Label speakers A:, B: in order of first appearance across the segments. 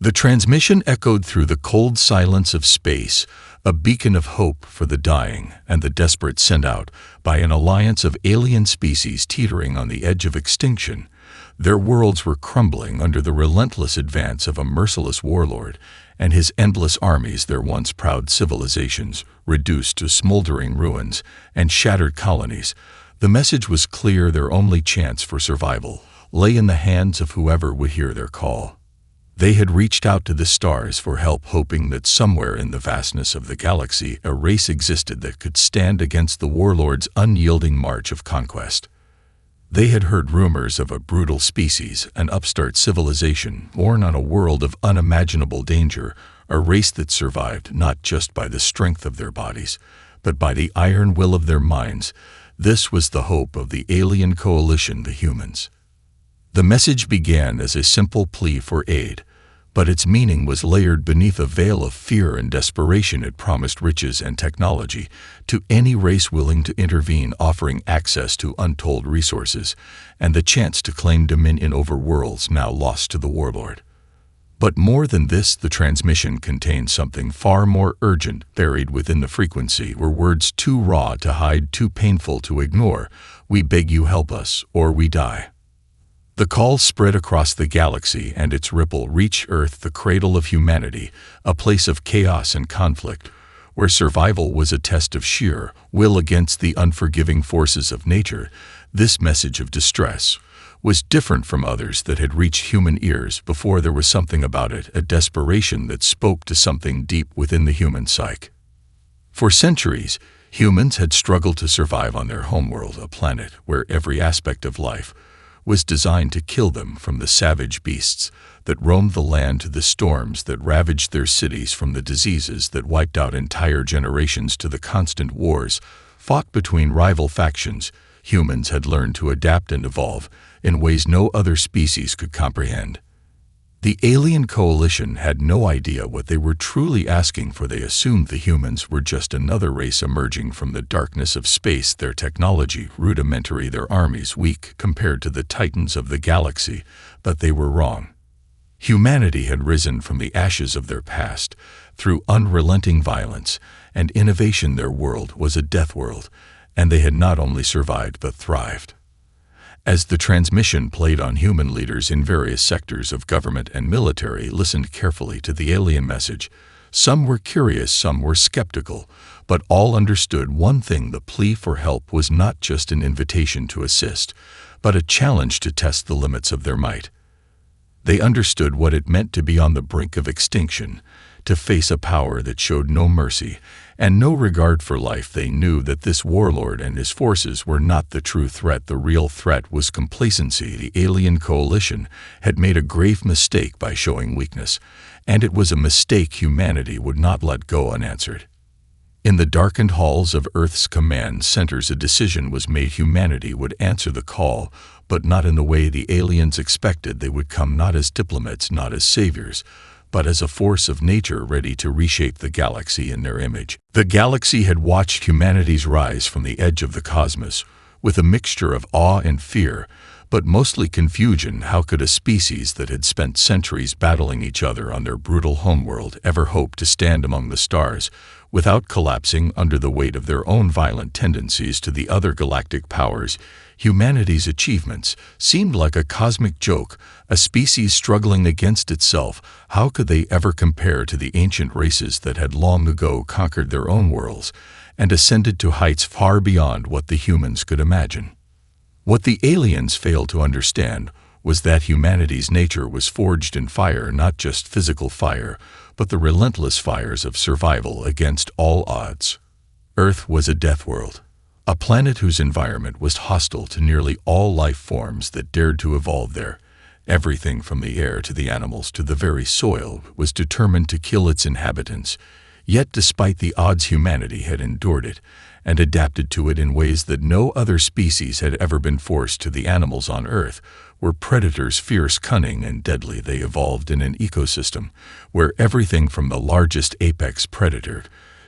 A: The transmission echoed through the cold silence of space, a beacon of hope for the dying and the desperate sent out by an alliance of alien species teetering on the edge of extinction. Their worlds were crumbling under the relentless advance of a merciless warlord and his endless armies, their once proud civilizations, reduced to smoldering ruins and shattered colonies. The message was clear: their only chance for survival lay in the hands of whoever would hear their call. They had reached out to the stars for help, hoping that somewhere in the vastness of the galaxy a race existed that could stand against the warlord's unyielding march of conquest. They had heard rumors of a brutal species, an upstart civilization born on a world of unimaginable danger, a race that survived not just by the strength of their bodies, but by the iron will of their minds. This was the hope of the alien coalition, the humans. The message began as a simple plea for aid, but its meaning was layered beneath a veil of fear and desperation. It promised riches and technology to any race willing to intervene, offering access to untold resources and the chance to claim dominion over worlds now lost to the warlord. But more than this, the transmission contained something far more urgent. Buried within the frequency were words too raw to hide, too painful to ignore. "We beg you, help us, or we die." The call spread across the galaxy, and its ripple reached Earth, the cradle of humanity, a place of chaos and conflict, where survival was a test of sheer will against the unforgiving forces of nature. This message of distress was different from others that had reached human ears before. There was something about it, a desperation that spoke to something deep within the human psyche. For centuries, humans had struggled to survive on their homeworld, a planet where every aspect of life was designed to kill them, from the savage beasts that roamed the land to the storms that ravaged their cities, from the diseases that wiped out entire generations to the constant wars fought between rival factions. Humans had learned to adapt and evolve in ways no other species could comprehend. The alien coalition had no idea what they were truly asking for. They assumed the humans were just another race emerging from the darkness of space, their technology rudimentary, their armies weak compared to the titans of the galaxy. But they were wrong. Humanity had risen from the ashes of their past through unrelenting violence and innovation. Their world was a death world, and they had not only survived but thrived. As the transmission played on, human leaders in various sectors of government and military listened carefully to the alien message. Some were curious, some were skeptical, but all understood one thing: the plea for help was not just an invitation to assist, but a challenge to test the limits of their might. They understood what it meant to be on the brink of extinction, to face a power that showed no mercy and no regard for life. They knew that this warlord and his forces were not the true threat. The real threat was complacency. The alien coalition had made a grave mistake by showing weakness, and it was a mistake humanity would not let go unanswered. In the darkened halls of Earth's command centers, a decision was made. Humanity would answer the call, but not in the way the aliens expected. They would come not as diplomats, not as saviors, but as a force of nature ready to reshape the galaxy in their image. The galaxy had watched humanity's rise from the edge of the cosmos, with a mixture of awe and fear, but mostly confusion. How could a species that had spent centuries battling each other on their brutal homeworld ever hope to stand among the stars without collapsing under the weight of their own violent tendencies to the other galactic powers? Humanity's achievements seemed like a cosmic joke, a species struggling against itself. How could they ever compare to the ancient races that had long ago conquered their own worlds and ascended to heights far beyond what the humans could imagine? What the aliens failed to understand was that humanity's nature was forged in fire, not just physical fire, but the relentless fires of survival against all odds. Earth was a death world, a planet whose environment was hostile to nearly all life forms that dared to evolve there. Everything from the air to the animals to the very soil was determined to kill its inhabitants. Yet despite the odds, humanity had endured it and adapted to it in ways that no other species had ever been forced to. The animals on Earth were predators, fierce, cunning, and deadly. They evolved in an ecosystem where everything from the largest apex predator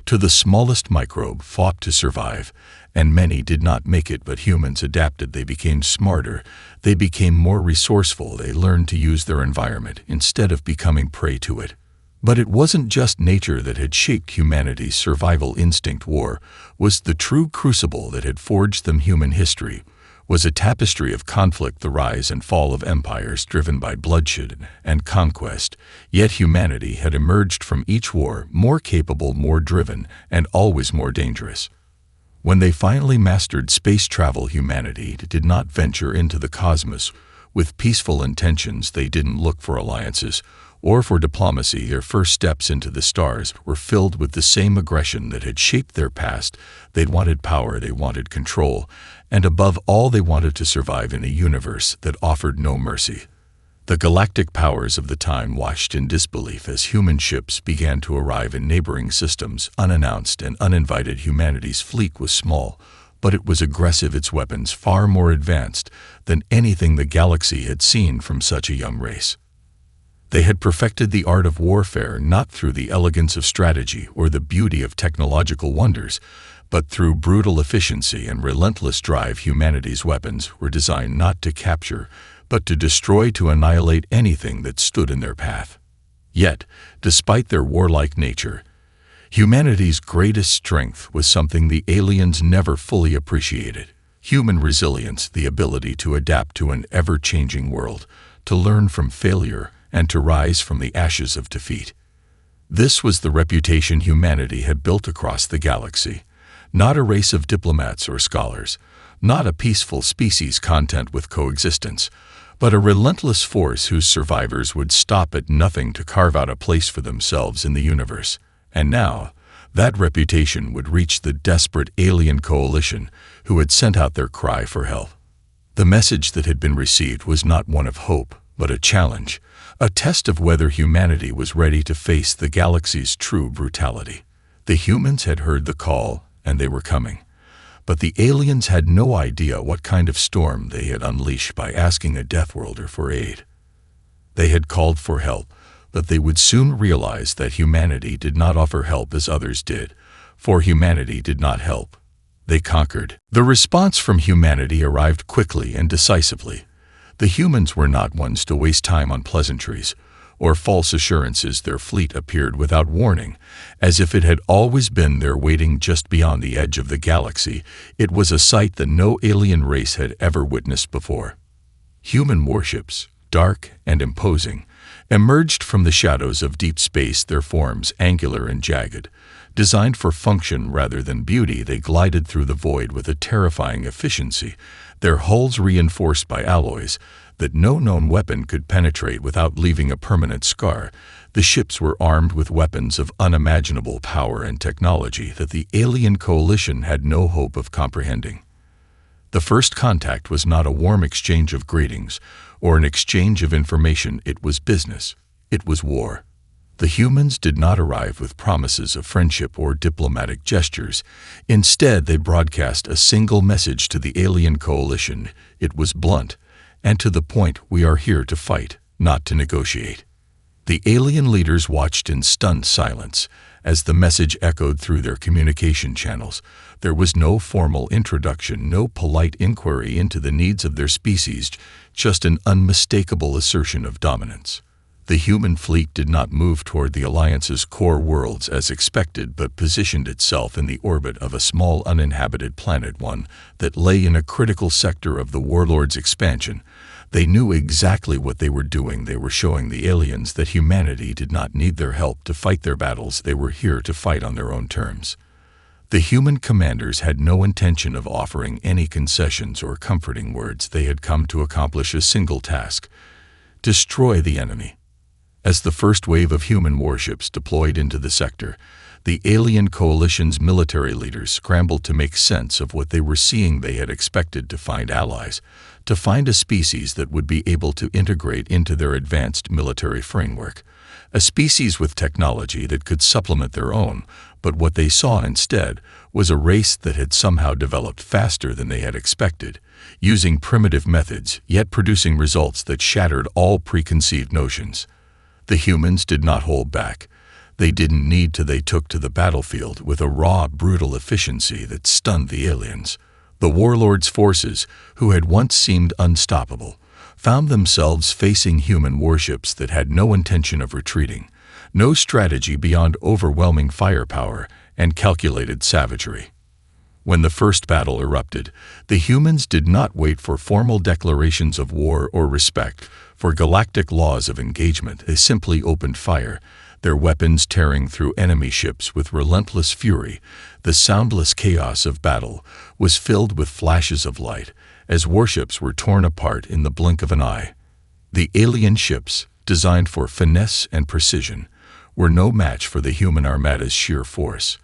A: to the smallest microbe fought to survive, And many did not make it, but humans adapted. They became smarter. They became more resourceful. They learned to use their environment instead of becoming prey to it. But it wasn't just nature that had shaped humanity's survival instinct. War was the true crucible that had forged them. Human history was a tapestry of conflict, the rise and fall of empires driven by bloodshed and conquest. Yet humanity had emerged from each war more capable, more driven, and always more dangerous. When they finally mastered space travel, humanity did not venture into the cosmos with peaceful intentions. They didn't look for alliances or for diplomacy. Their first steps into the stars were filled with the same aggression that had shaped their past. They wanted power, they wanted control, and above all, they wanted to survive in a universe that offered no mercy. The galactic powers of the time watched in disbelief as human ships began to arrive in neighboring systems, unannounced and uninvited. Humanity's fleet was small, but it was aggressive, its weapons far more advanced than anything the galaxy had seen from such a young race. They had perfected the art of warfare not through the elegance of strategy or the beauty of technological wonders, but through brutal efficiency and relentless drive. Humanity's weapons were designed not to capture, but to destroy, to annihilate anything that stood in their path. Yet, despite their warlike nature, humanity's greatest strength was something the aliens never fully appreciated: human resilience, the ability to adapt to an ever-changing world, to learn from failure, and to rise from the ashes of defeat. This was the reputation humanity had built across the galaxy. Not a race of diplomats or scholars, not a peaceful species content with coexistence, but a relentless force whose survivors would stop at nothing to carve out a place for themselves in the universe. And now, that reputation would reach the desperate alien coalition who had sent out their cry for help. The message that had been received was not one of hope, but a challenge, a test of whether humanity was ready to face the galaxy's true brutality. The humans had heard the call, and they were coming. But the aliens had no idea what kind of storm they had unleashed by asking a Deathworlder for aid. They had called for help, but they would soon realize that humanity did not offer help as others did, for humanity did not help. They conquered. The response from humanity arrived quickly and decisively. The humans were not ones to waste time on pleasantries or false assurances. Their fleet appeared without warning, as if it had always been there, waiting just beyond the edge of the galaxy. It was a sight that no alien race had ever witnessed before. Human warships, dark and imposing, emerged from the shadows of deep space, their forms angular and jagged. Designed for function rather than beauty, they glided through the void with a terrifying efficiency, their hulls reinforced by alloys that no known weapon could penetrate without leaving a permanent scar. The ships were armed with weapons of unimaginable power and technology that the alien coalition had no hope of comprehending. The first contact was not a warm exchange of greetings or an exchange of information. It was business. It was war. The humans did not arrive with promises of friendship or diplomatic gestures. Instead, they broadcast a single message to the alien coalition. It was blunt and to the point: we are here to fight, not to negotiate. The alien leaders watched in stunned silence as the message echoed through their communication channels. There was no formal introduction, no polite inquiry into the needs of their species, just an unmistakable assertion of dominance. The human fleet did not move toward the Alliance's core worlds as expected, but positioned itself in the orbit of a small uninhabited planet, one that lay in a critical sector of the warlord's expansion. They knew exactly what they were doing. They were showing the aliens that humanity did not need their help to fight their battles. They were here to fight on their own terms. The human commanders had no intention of offering any concessions or comforting words. They had come to accomplish a single task: destroy the enemy. As the first wave of human warships deployed into the sector, the alien coalition's military leaders scrambled to make sense of what they were seeing. They had expected to find allies, to find a species that would be able to integrate into their advanced military framework, a species with technology that could supplement their own. But what they saw instead was a race that had somehow developed faster than they had expected, using primitive methods, yet producing results that shattered all preconceived notions. The humans did not hold back. They didn't need to. They took to the battlefield with a raw, brutal efficiency that stunned the aliens. The warlords' forces, who had once seemed unstoppable, found themselves facing human warships that had no intention of retreating, no strategy beyond overwhelming firepower and calculated savagery. When the first battle erupted, the humans did not wait for formal declarations of war or respect for galactic laws of engagement. They simply opened fire, their weapons tearing through enemy ships with relentless fury. The soundless chaos of battle was filled with flashes of light as warships were torn apart in the blink of an eye. The alien ships, designed for finesse and precision, were no match for the human armada's sheer force.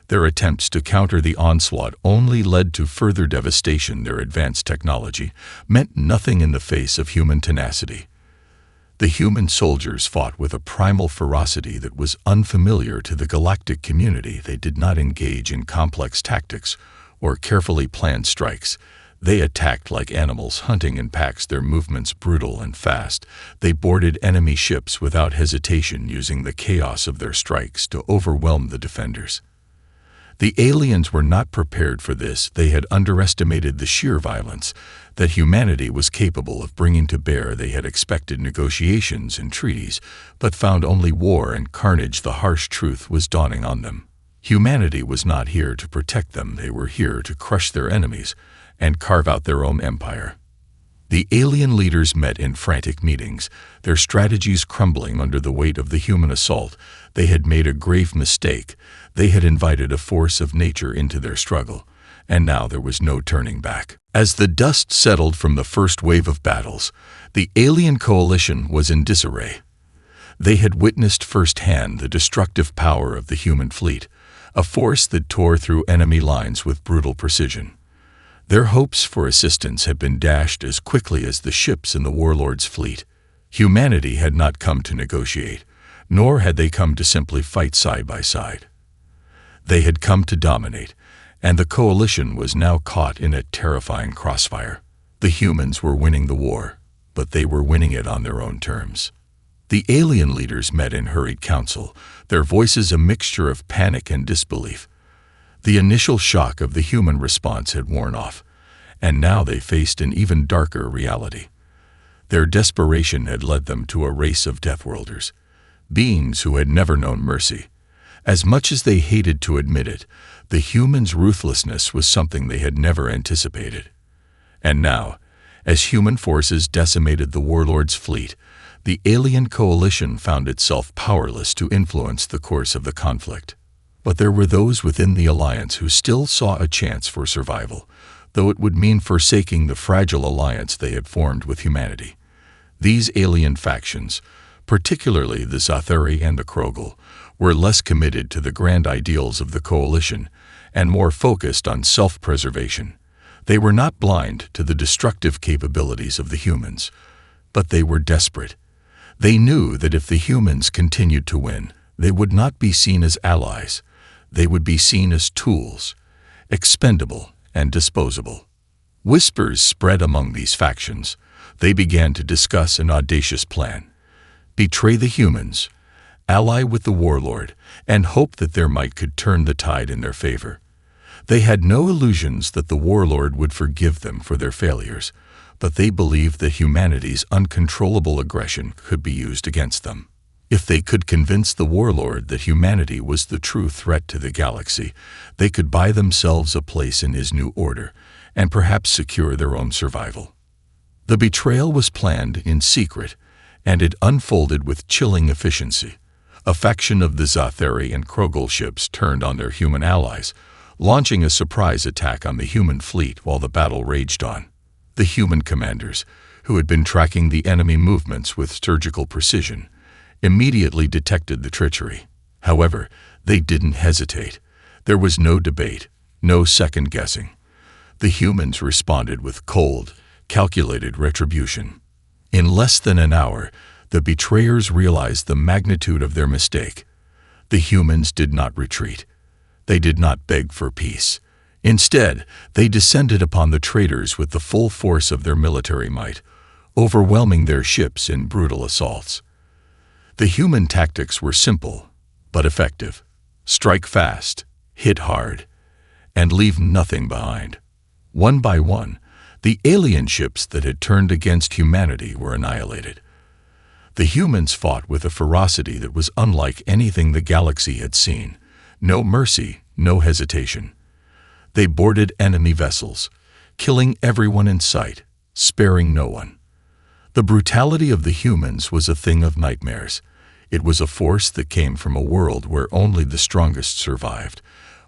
A: Their attempts to counter the onslaught only led to further devastation. Their advanced technology meant nothing in the face of human tenacity. The human soldiers fought with a primal ferocity that was unfamiliar to the galactic community. They did not engage in complex tactics or carefully planned strikes. They attacked like animals hunting in packs, their movements brutal and fast. They boarded enemy ships without hesitation, using the chaos of their strikes to overwhelm the defenders. The aliens were not prepared for this. They had underestimated the sheer violence that humanity was capable of bringing to bear. They had expected negotiations and treaties, but found only war and carnage. The harsh truth was dawning on them. Humanity was not here to protect them. They were here to crush their enemies and carve out their own empire. The alien leaders met in frantic meetings, their strategies crumbling under the weight of the human assault. They had made a grave mistake. They had invited a force of nature into their struggle, and now there was no turning back. As the dust settled from the first wave of battles, the alien coalition was in disarray. They had witnessed firsthand the destructive power of the human fleet, a force that tore through enemy lines with brutal precision. Their hopes for assistance had been dashed as quickly as the ships in the warlord's fleet. Humanity had not come to negotiate, nor had they come to simply fight side by side. They had come to dominate, and the coalition was now caught in a terrifying crossfire. The humans were winning the war, but they were winning it on their own terms. The alien leaders met in hurried council, their voices a mixture of panic and disbelief. The initial shock of the human response had worn off, and now they faced an even darker reality. Their desperation had led them to a race of Deathworlders, beings who had never known mercy. As much as they hated to admit it, the humans' ruthlessness was something they had never anticipated. And now, as human forces decimated the warlord's fleet, the alien coalition found itself powerless to influence the course of the conflict. But there were those within the alliance who still saw a chance for survival, though it would mean forsaking the fragile alliance they had formed with humanity. These alien factions, particularly the Zathuri and the Krogel, were less committed to the grand ideals of the coalition and more focused on self-preservation. They were not blind to the destructive capabilities of the humans, but they were desperate. They knew that if the humans continued to win, they would not be seen as allies. They would be seen as tools, expendable and disposable. Whispers spread among these factions. They began to discuss an audacious plan: betray the humans, ally with the warlord, and hope that their might could turn the tide in their favor. They had no illusions that the warlord would forgive them for their failures, but they believed that humanity's uncontrollable aggression could be used against them. If they could convince the warlord that humanity was the true threat to the galaxy, they could buy themselves a place in his new order and perhaps secure their own survival. The betrayal was planned in secret, and it unfolded with chilling efficiency. A faction of the Zathuri and Krogel ships turned on their human allies, launching a surprise attack on the human fleet while the battle raged on. The human commanders, who had been tracking the enemy movements with surgical precision, immediately detected the treachery. However, they didn't hesitate. There was no debate, no second-guessing. The humans responded with cold, calculated retribution. In less than an hour, the betrayers realized the magnitude of their mistake. The humans did not retreat. They did not beg for peace. Instead, they descended upon the traitors with the full force of their military might, overwhelming their ships in brutal assaults. The human tactics were simple, but effective. Strike fast, hit hard, and leave nothing behind. One by one, the alien ships that had turned against humanity were annihilated. The humans fought with a ferocity that was unlike anything the galaxy had seen. No mercy, no hesitation. They boarded enemy vessels, killing everyone in sight, sparing no one. The brutality of the humans was a thing of nightmares. It was a force that came from a world where only the strongest survived,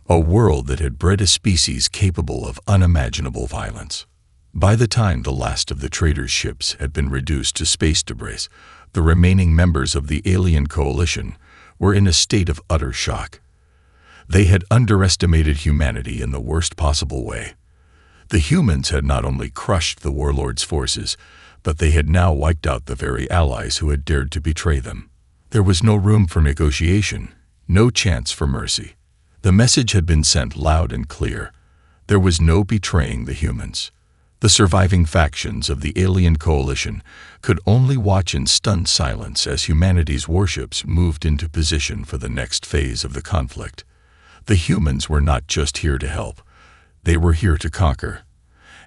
A: a world that had bred a species capable of unimaginable violence. By the time the last of the traitors' ships had been reduced to space debris, the remaining members of the alien coalition were in a state of utter shock. They had underestimated humanity in the worst possible way. The humans had not only crushed the warlords' forces, but they had now wiped out the very allies who had dared to betray them. There was no room for negotiation, no chance for mercy. The message had been sent loud and clear. There was no betraying the humans. The surviving factions of the alien coalition could only watch in stunned silence as humanity's warships moved into position for the next phase of the conflict. The humans were not just here to help. They were here to conquer.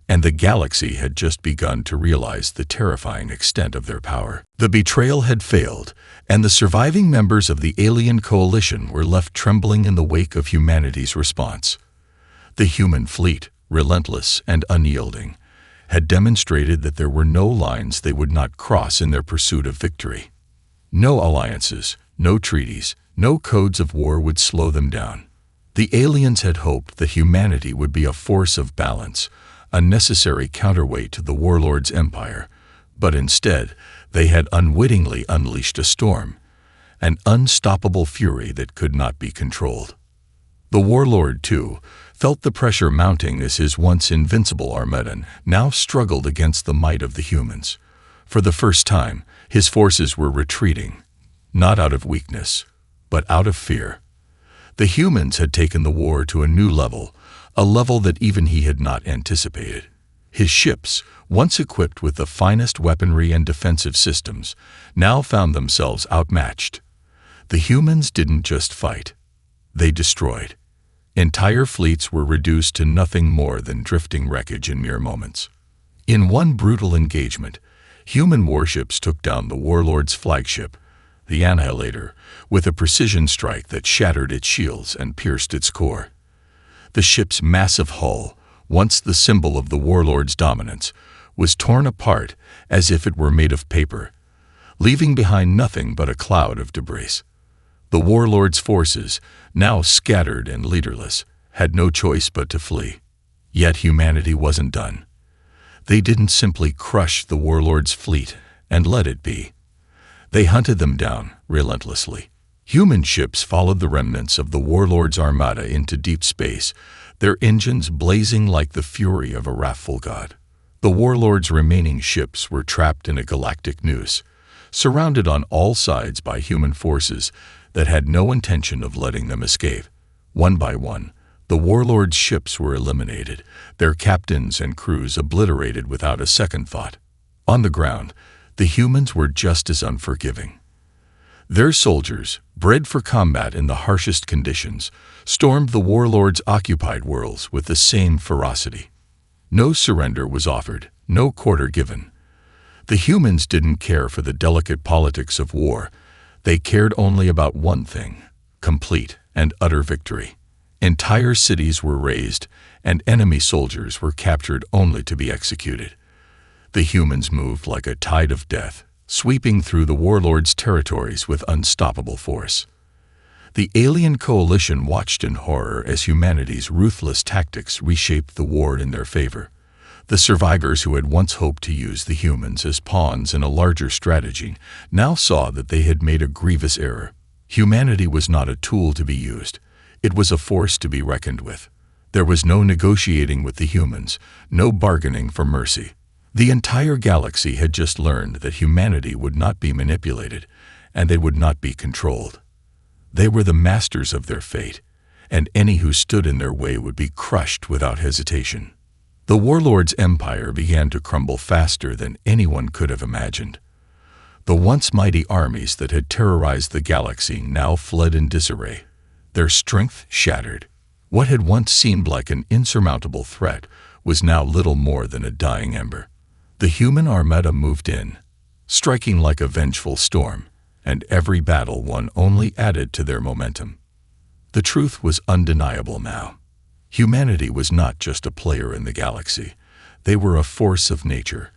A: And the galaxy had just begun to realize the terrifying extent of their power. The betrayal had failed, and the surviving members of the alien coalition were left trembling in the wake of humanity's response. The human fleet, relentless and unyielding, had demonstrated that there were no lines they would not cross in their pursuit of victory. No alliances, no treaties, no codes of war would slow them down. The aliens had hoped that humanity would be a force of balance, a necessary counterweight to the warlord's empire, but instead they had unwittingly unleashed a storm, an unstoppable fury that could not be controlled. The warlord, too, felt the pressure mounting as his once invincible Armada now struggled against the might of the humans. For the first time, his forces were retreating, not out of weakness, but out of fear. The humans had taken the war to a new level, a level that even he had not anticipated. His ships, once equipped with the finest weaponry and defensive systems, now found themselves outmatched. The humans didn't just fight. They destroyed. Entire fleets were reduced to nothing more than drifting wreckage in mere moments. In one brutal engagement, human warships took down the warlord's flagship, the Annihilator, with a precision strike that shattered its shields and pierced its core. The ship's massive hull, once the symbol of the warlord's dominance, was torn apart as if it were made of paper, leaving behind nothing but a cloud of debris. The warlord's forces, now scattered and leaderless, had no choice but to flee. Yet humanity wasn't done. They didn't simply crush the warlord's fleet and let it be. They hunted them down relentlessly. Human ships followed the remnants of the warlord's armada into deep space, their engines blazing like the fury of a wrathful god. The warlord's remaining ships were trapped in a galactic noose, surrounded on all sides by human forces that had no intention of letting them escape. One by one, the warlord's ships were eliminated, their captains and crews obliterated without a second thought. On the ground, the humans were just as unforgiving. Their soldiers, bred for combat in the harshest conditions, stormed the warlord's occupied worlds with the same ferocity. No surrender was offered, no quarter given. The humans didn't care for the delicate politics of war. They cared only about one thing: complete and utter victory. Entire cities were razed, and enemy soldiers were captured only to be executed. The humans moved like a tide of death, sweeping through the warlord's territories with unstoppable force. The alien coalition watched in horror as humanity's ruthless tactics reshaped the war in their favor. The survivors who had once hoped to use the humans as pawns in a larger strategy now saw that they had made a grievous error. Humanity was not a tool to be used. It was a force to be reckoned with. There was no negotiating with the humans, no bargaining for mercy. The entire galaxy had just learned that humanity would not be manipulated, and they would not be controlled. They were the masters of their fate, and any who stood in their way would be crushed without hesitation. The warlord's empire began to crumble faster than anyone could have imagined. The once mighty armies that had terrorized the galaxy now fled in disarray, their strength shattered. What had once seemed like an insurmountable threat was now little more than a dying ember. The human armada moved in, striking like a vengeful storm, and every battle won only added to their momentum. The truth was undeniable now. Humanity was not just a player in the galaxy. They were a force of nature,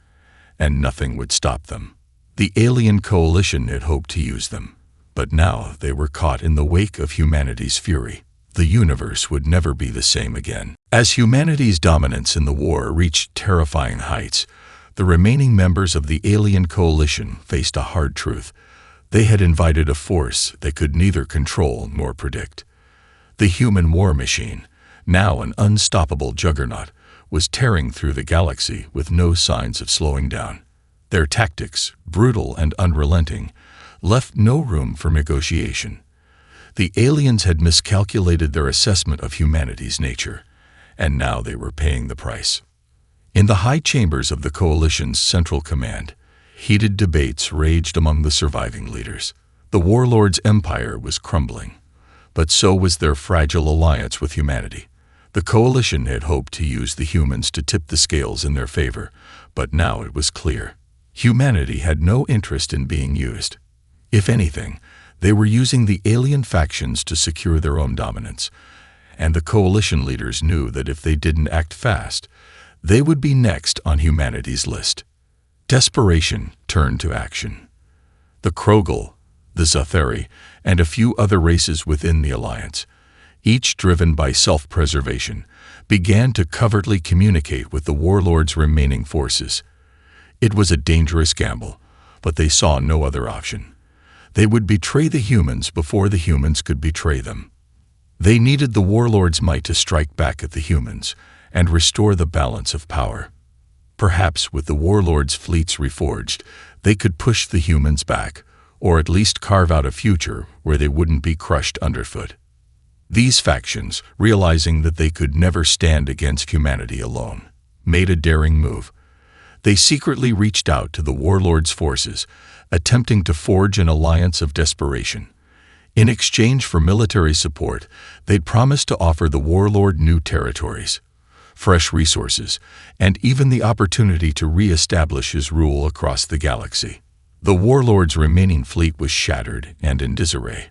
A: and nothing would stop them. The alien coalition had hoped to use them, but now they were caught in the wake of humanity's fury. The universe would never be the same again. As humanity's dominance in the war reached terrifying heights, the remaining members of the alien coalition faced a hard truth. They had invited a force they could neither control nor predict. The human war machine, now an unstoppable juggernaut, was tearing through the galaxy with no signs of slowing down. Their tactics, brutal and unrelenting, left no room for negotiation. The aliens had miscalculated their assessment of humanity's nature, and now they were paying the price. In the high chambers of the Coalition's Central Command, heated debates raged among the surviving leaders. The warlords' empire was crumbling, but so was their fragile alliance with humanity. The Coalition had hoped to use the humans to tip the scales in their favor, but now it was clear. Humanity had no interest in being used. If anything, they were using the alien factions to secure their own dominance, and the Coalition leaders knew that if they didn't act fast, they would be next on humanity's list. Desperation turned to action. The Krogal, the Zatheri, and a few other races within the Alliance, each driven by self-preservation, began to covertly communicate with the warlords' remaining forces. It was a dangerous gamble, but they saw no other option. They would betray the humans before the humans could betray them. They needed the warlords' might to strike back at the humans and restore the balance of power. Perhaps with the warlords' fleets reforged, they could push the humans back, or at least carve out a future where they wouldn't be crushed underfoot. These factions, realizing that they could never stand against humanity alone, made a daring move. They secretly reached out to the warlords' forces, attempting to forge an alliance of desperation. In exchange for military support, they'd promised to offer the warlord new territories, fresh resources, and even the opportunity to re-establish his rule across the galaxy. The warlord's remaining fleet was shattered and in disarray,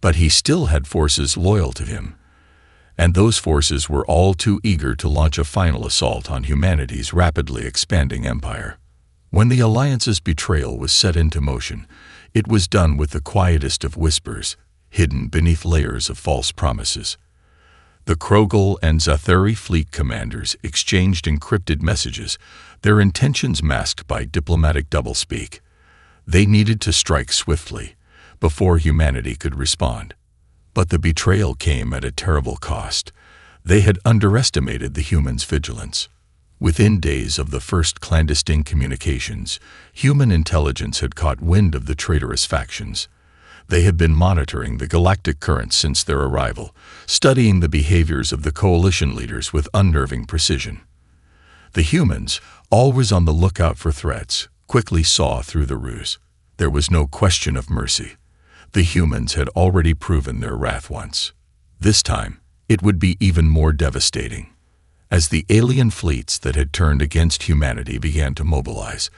A: but he still had forces loyal to him, and those forces were all too eager to launch a final assault on humanity's rapidly expanding empire. When the Alliance's betrayal was set into motion, it was done with the quietest of whispers, hidden beneath layers of false promises. The Krogal and Zatheri fleet commanders exchanged encrypted messages, their intentions masked by diplomatic doublespeak. They needed to strike swiftly, before humanity could respond. But the betrayal came at a terrible cost. They had underestimated the humans' vigilance. Within days of the first clandestine communications, human intelligence had caught wind of the traitorous factions. They had been monitoring the galactic currents since their arrival, studying the behaviors of the coalition leaders with unnerving precision. The humans, always on the lookout for threats, quickly saw through the ruse. There was no question of mercy. The humans had already proven their wrath once. This time, it would be even more devastating. As the alien fleets that had turned against humanity began to mobilize,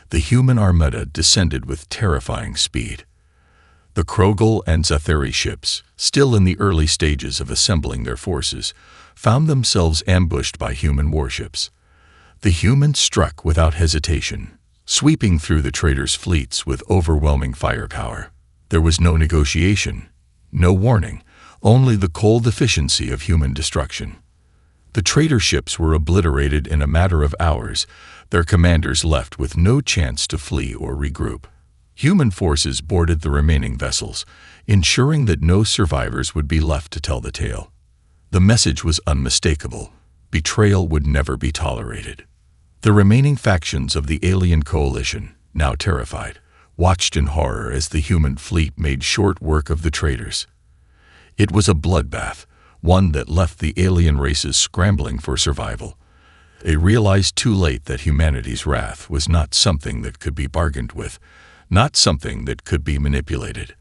A: the human armada descended with terrifying speed. The Krogal and Zatheri ships, still in the early stages of assembling their forces, found themselves ambushed by human warships. The humans struck without hesitation, sweeping through the traitors' fleets with overwhelming firepower. There was no negotiation, no warning, only the cold efficiency of human destruction. The traitor ships were obliterated in a matter of hours, their commanders left with no chance to flee or regroup. Human forces boarded the remaining vessels, ensuring that no survivors would be left to tell the tale. The message was unmistakable. Betrayal would never be tolerated. The remaining factions of the alien coalition, now terrified, watched in horror as the human fleet made short work of the traitors. It was a bloodbath, one that left the alien races scrambling for survival. They realized too late that humanity's wrath was not something that could be bargained with, not something that could be manipulated.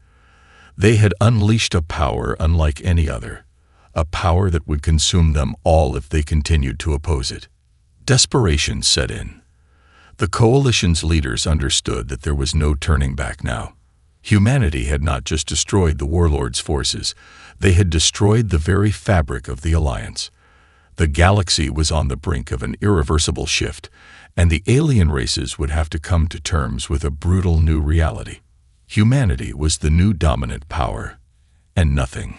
A: They had unleashed a power unlike any other, a power that would consume them all if they continued to oppose it. Desperation set in. The coalition's leaders understood that there was no turning back now. Humanity had not just destroyed the warlord's forces, they had destroyed the very fabric of the alliance. The galaxy was on the brink of an irreversible shift, and the alien races would have to come to terms with a brutal new reality. Humanity was the new dominant power, and nothing,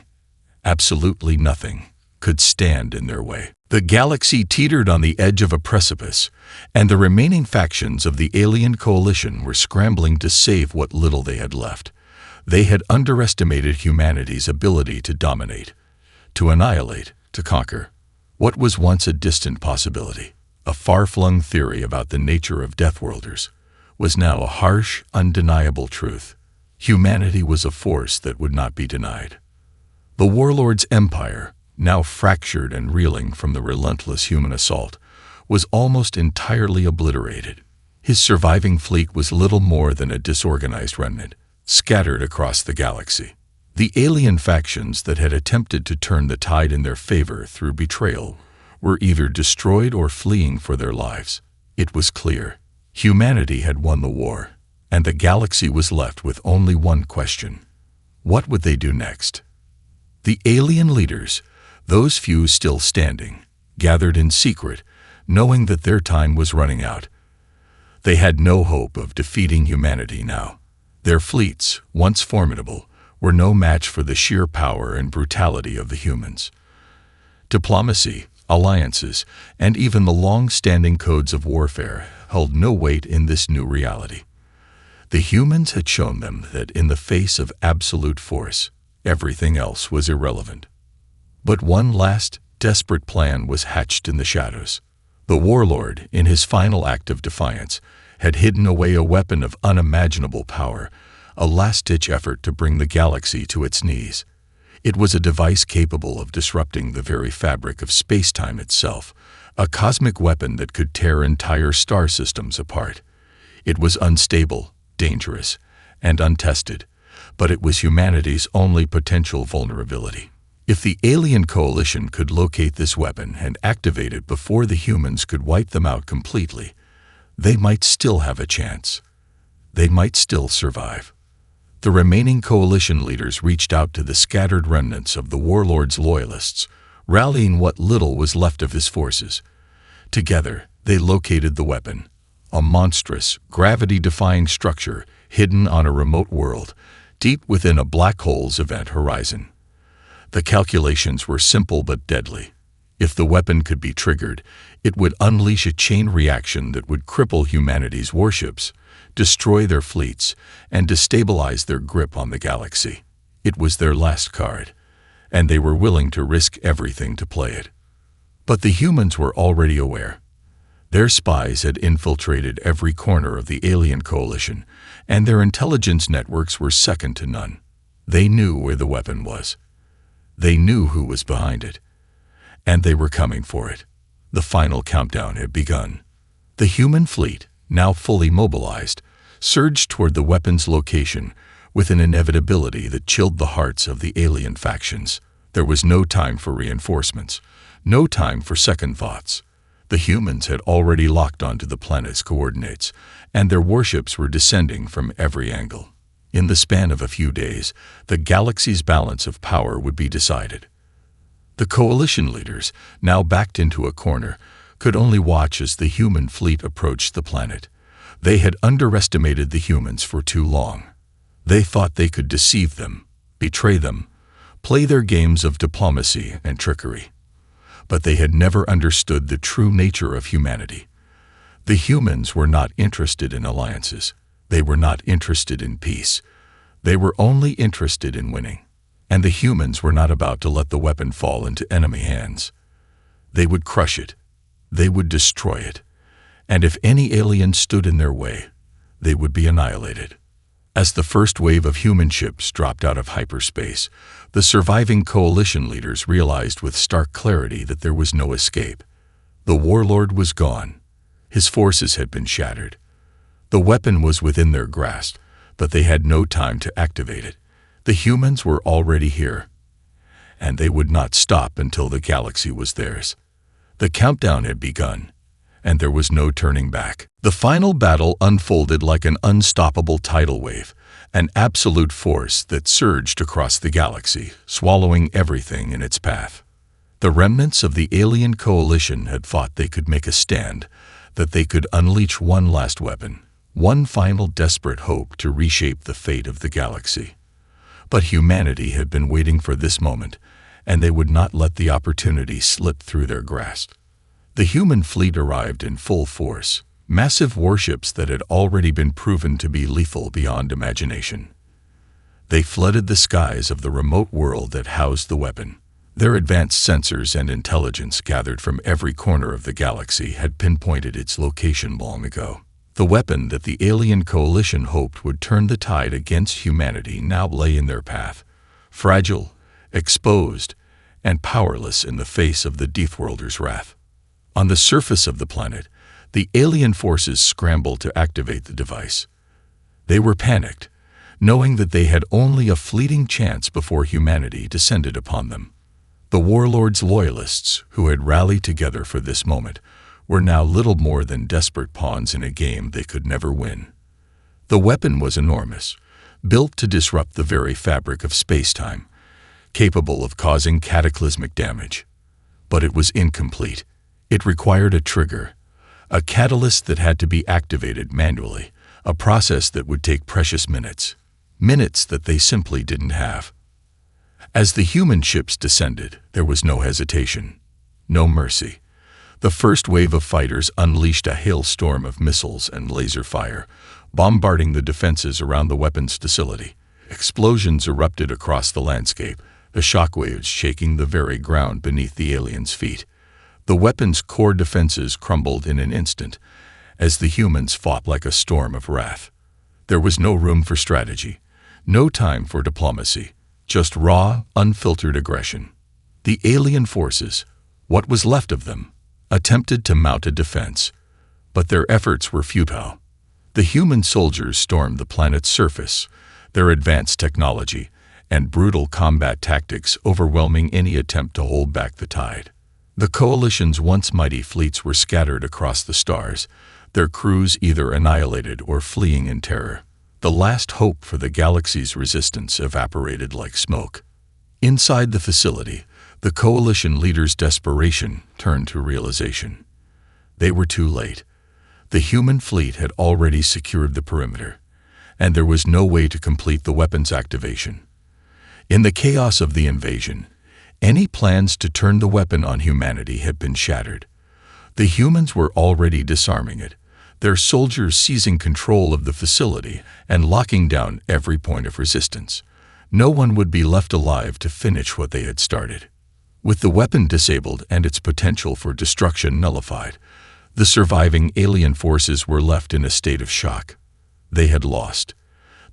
A: absolutely nothing, could stand in their way. The galaxy teetered on the edge of a precipice, and the remaining factions of the alien coalition were scrambling to save what little they had left. They had underestimated humanity's ability to dominate, to annihilate, to conquer. What was once a distant possibility, a far-flung theory about the nature of Deathworlders, was now a harsh, undeniable truth. Humanity was a force that would not be denied. The warlord's empire, now fractured and reeling from the relentless human assault, was almost entirely obliterated. His surviving fleet was little more than a disorganized remnant, scattered across the galaxy. The alien factions that had attempted to turn the tide in their favor through betrayal were either destroyed or fleeing for their lives. It was clear. Humanity had won the war, and the galaxy was left with only one question. What would they do next? The alien leaders, those few still standing, gathered in secret, knowing that their time was running out. They had no hope of defeating humanity now. Their fleets, once formidable, were no match for the sheer power and brutality of the humans. Diplomacy, alliances, and even the long-standing codes of warfare held no weight in this new reality. The humans had shown them that in the face of absolute force, everything else was irrelevant. But one last, desperate plan was hatched in the shadows. The warlord, in his final act of defiance, had hidden away a weapon of unimaginable power, a last-ditch effort to bring the galaxy to its knees. It was a device capable of disrupting the very fabric of space-time itself, a cosmic weapon that could tear entire star systems apart. It was unstable, dangerous, and untested, but it was humanity's only potential vulnerability. If the alien coalition could locate this weapon and activate it before the humans could wipe them out completely, they might still have a chance. They might still survive. The remaining coalition leaders reached out to the scattered remnants of the warlord's loyalists, rallying what little was left of his forces. Together, they located the weapon, a monstrous, gravity-defying structure hidden on a remote world, deep within a black hole's event horizon. The calculations were simple but deadly. If the weapon could be triggered, it would unleash a chain reaction that would cripple humanity's warships, destroy their fleets, and destabilize their grip on the galaxy. It was their last card, and they were willing to risk everything to play it. But the humans were already aware. Their spies had infiltrated every corner of the alien coalition, and their intelligence networks were second to none. They knew where the weapon was. They knew who was behind it. And they were coming for it. The final countdown had begun. The human fleet, now fully mobilized, surged toward the weapon's location with an inevitability that chilled the hearts of the alien factions. There was no time for reinforcements, no time for second thoughts. The humans had already locked onto the planet's coordinates, and their warships were descending from every angle. In the span of a few days, the galaxy's balance of power would be decided. The coalition leaders, now backed into a corner, could only watch as the human fleet approached the planet. They had underestimated the humans for too long. They thought they could deceive them, betray them, play their games of diplomacy and trickery. But they had never understood the true nature of humanity. The humans were not interested in alliances. They were not interested in peace. They were only interested in winning. And the humans were not about to let the weapon fall into enemy hands. They would crush it. They would destroy it. And if any alien stood in their way, they would be annihilated. As the first wave of human ships dropped out of hyperspace, the surviving coalition leaders realized with stark clarity that there was no escape. The warlord was gone. His forces had been shattered. The weapon was within their grasp, But they had no time to activate it. The humans were already here, and they would not stop until the galaxy was theirs. The countdown had begun, and there was no turning back. The final battle unfolded like an unstoppable tidal wave, an absolute force that surged across the galaxy, swallowing everything in its path. The remnants of the alien coalition had thought they could make a stand, that they could unleash one last weapon, one final desperate hope to reshape the fate of the galaxy. But humanity had been waiting for this moment, and they would not let the opportunity slip through their grasp. The human fleet arrived in full force, massive warships that had already been proven to be lethal beyond imagination. They flooded the skies of the remote world that housed the weapon. Their advanced sensors and intelligence gathered from every corner of the galaxy had pinpointed its location long ago. The weapon that the alien coalition hoped would turn the tide against humanity now lay in their path, fragile, exposed, and powerless in the face of the Deathworlder's wrath. On the surface of the planet, the alien forces scrambled to activate the device. They were panicked, knowing that they had only a fleeting chance before humanity descended upon them. The warlords' loyalists, who had rallied together for this moment, were now little more than desperate pawns in a game they could never win. The weapon was enormous, built to disrupt the very fabric of space-time, capable of causing cataclysmic damage. But it was incomplete. It required a trigger, a catalyst that had to be activated manually, a process that would take precious minutes that they simply didn't have. As the human ships descended, there was no hesitation, no mercy. The first wave of fighters unleashed a hailstorm of missiles and laser fire, bombarding the defenses around the weapons facility. Explosions erupted across the landscape, the shockwaves shaking the very ground beneath the aliens' feet. The weapon's core defenses crumbled in an instant, as the humans fought like a storm of wrath. There was no room for strategy, no time for diplomacy, just raw, unfiltered aggression. The alien forces, what was left of them, attempted to mount a defense, but their efforts were futile. The human soldiers stormed the planet's surface, their advanced technology and brutal combat tactics overwhelming any attempt to hold back the tide. The coalition's once mighty fleets were scattered across the stars, their crews either annihilated or fleeing in terror. The last hope for the galaxy's resistance evaporated like smoke. Inside the facility, the coalition leaders' desperation turned to realization. They were too late. The human fleet had already secured the perimeter, and there was no way to complete the weapon's activation. In the chaos of the invasion, any plans to turn the weapon on humanity had been shattered. The humans were already disarming it, their soldiers seizing control of the facility and locking down every point of resistance. No one would be left alive to finish what they had started. With the weapon disabled and its potential for destruction nullified, the surviving alien forces were left in a state of shock. They had lost.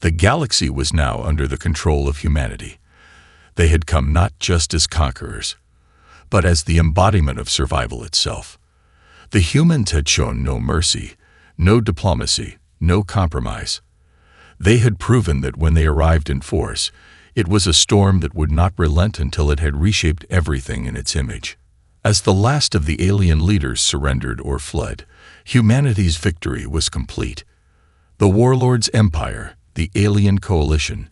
A: The galaxy was now under the control of humanity. They had come not just as conquerors, but as the embodiment of survival itself. The humans had shown no mercy, no diplomacy, no compromise. They had proven that when they arrived in force, it was a storm that would not relent until it had reshaped everything in its image. As the last of the alien leaders surrendered or fled, humanity's victory was complete. The warlord's empire, the alien coalition,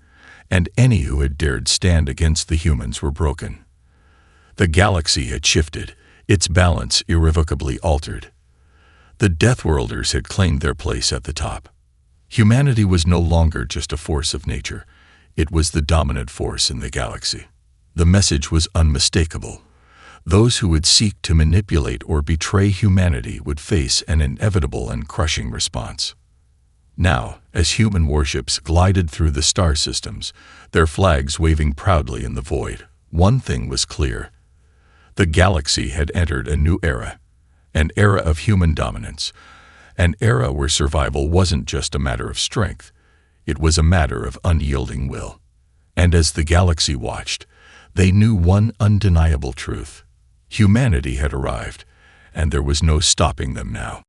A: and any who had dared stand against the humans were broken. The galaxy had shifted, its balance irrevocably altered. The Deathworlders had claimed their place at the top. Humanity was no longer just a force of nature. It was the dominant force in the galaxy. The message was unmistakable. Those who would seek to manipulate or betray humanity would face an inevitable and crushing response. Now, as human warships glided through the star systems, their flags waving proudly in the void, one thing was clear. The galaxy had entered a new era, an era of human dominance, an era where survival wasn't just a matter of strength, it was a matter of unyielding will. And as the galaxy watched, they knew one undeniable truth. Humanity had arrived, and there was no stopping them now.